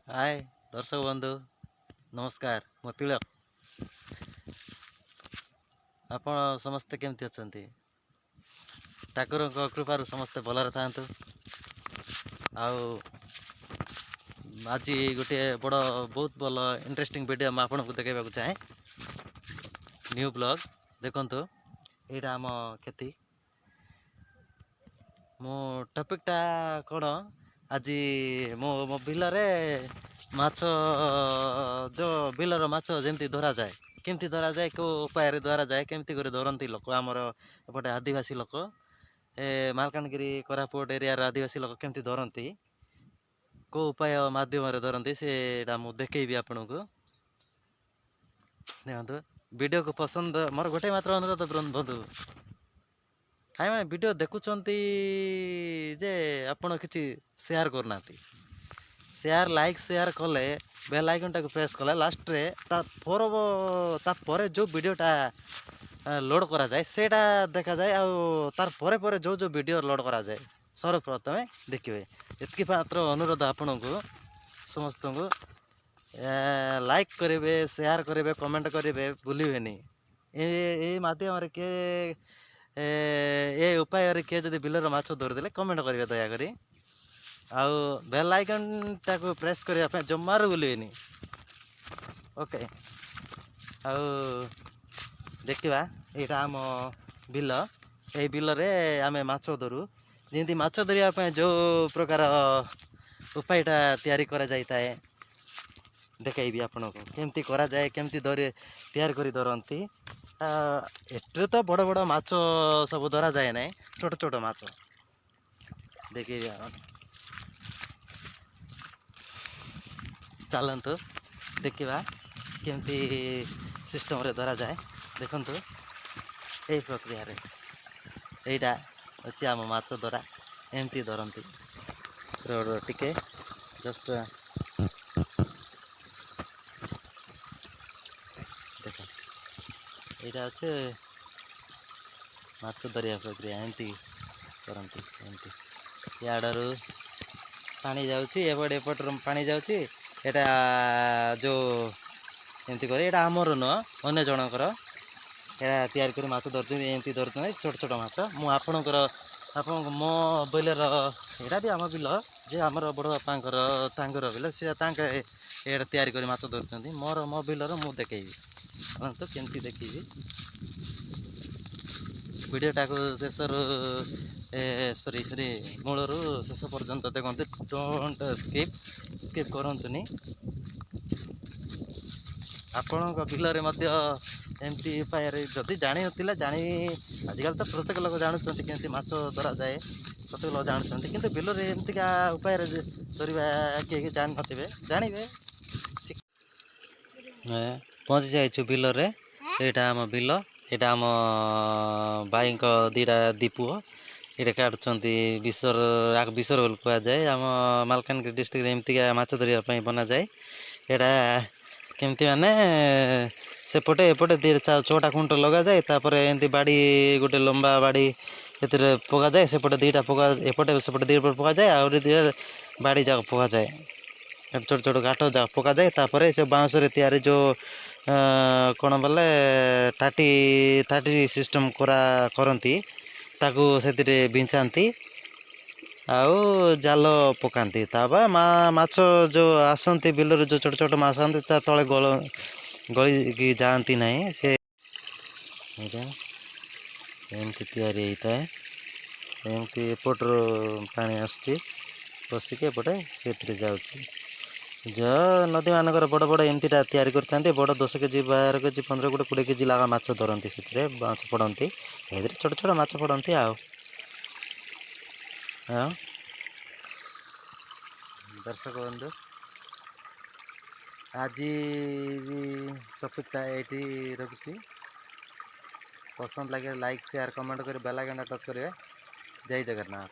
हाय दर्शक बंधु नमस्कार मो तिलक आपण समस्ते केमती अछंती ठाकुर कृपारू समस्ते भलरे थांतु आउ आज गोटे बड़ बहुत भल इंटरेस्टिंग वीडियो मैं आपको देखा चाहे न्यू ब्लॉग देखंतु एटा आम खेती मो टॉपिकटा कौन आज मो मो बिलरे माछ जो बिलर माछ जमती धरा जाए केमती धरा जाए को उपाय धरा जाए केमती कर धरती लोक आमर एपटे आदिवासी लोक ए मालकानगिरी कोरापुट एरिया आदिवासी लोक केमती धरती को उपाय माध्यम धरती से मु देखी आपण को देखो वीडियो को पसंद मोर गोटे मात्र अनुरोध बंधु कहीं मैंने वीडियो देखुं जे आपण किसी शेयर करना शेयर लाइक शेयर कले बेल आइकन टाक प्रेस कले लास्ट रे तापर जो वीडियोटा लोड करा जाए सेटा देखा जाए आउ तार परे जो जो वीडियो लोड करा जाए सर्वप्रथमे देखिए एतकी मात्र अनुरोध आपण को समस्त को लाइक करेंगे शेयर करेंगे कमेंट करेंगे भूलेनि ए माध्यम के ए उपाय किए जब बिलर माछ धरदे कमेंट करेंगे दयाकोरी आउ बेल आइकन टाक प्रेस करने जमार भूलेनि ओके आउ देखा यहाँ आम बिल ये बिल रे आमे माछ धरू जमी माछ धरने जो प्रकार उपायटा तैयारी करा जाए देखी आपण को केमती करा जाए केमती तैयार करी धरती एटे तो बड़ बड़ माछ सब धरा जाए ना छोट छोट माछ देखी चलतु देखा केमती सिस्टम रे धरा जाए देखंतु यही प्रक्रिया रे एटा अच्छी आम माछ धरा एमती धरती टिके जस्ट देख यहाँ अच्छे माछ धरिया प्रक्रिया एमती करती एमती याडू पानी जाऊँगी एपट पानी जाऊँगी यहाँ जो एमती कर यहाँ आमर नुह अन्य जनकर यहाँ तैयार कर माछ धरते एमती धरते छोट छोट माछ मुझर आप मो बिलर यहाँ भी आम बिल जे आमर बड़ बापांकर तांकर बिल सी यहाँ तैयार कर माछ धरते मोर मो बिलर मु देखी तो केमती देखी वीडियोटा को शेष सरी सरी मूलर शेष पर्यंत देखते डोंट स्किप करतुनि आपण बिलरे एमती उपाय जदि जानी ना जानी आजिकल तो प्रत्येक लोक जानते केमती माछ धरा जाए प्रत्येक लोक जानते कि बिलरे एमतीका उपाय धरवा किए जान नथिबे जानवे पहुँची जाइछु बिलरे यहाँ आम बिल यहाँ आम भाई दीटा दीपुओ ये काटुंट विसर विसर बोल कह जाए आम मालकानगिरी डिस्ट्रिक्ट एमतीका माछ धरने बना जाए यहाँ केमती माने सेपटे एपटे चौटा खुंट लगा जाए तापर एमती बाड़ी गोटे लंबा बाड़ी ए पका जाए सेपटे दीटा पका एपटे सेपटे दीटा पका जाए आहरी दीटा बाड़ी जाक पका जाए छोट छोट काठ जाक पका जाए तापर से बाँस तैयारी जो कौन बोले थाटी सिस्टम करती ताकू से बिछाती आउ जाल पकाती तापर माछ जो आसती बिलर जो छोट छोट माछ आसती तले गली जाती ना से एमती तैयारी होता है एमती एपटर पानी आसुची बसिक एपटे से जाऊँगी जो नदी मानकर बड़ बड़ एमतीटा तैयारी करते बड़ 10 केजी 12 केजी 15 गोटे 20 केजी लगा माछ धरती से माछ पड़ती ए छोट छोट माछ पड़ती आओ दर्शक बंधु आज टॉपिकटा ये रखी पसंद लगे लाइक शेयर कमेंट कर बेल आइकन टच करेंगे जय जगन्नाथ।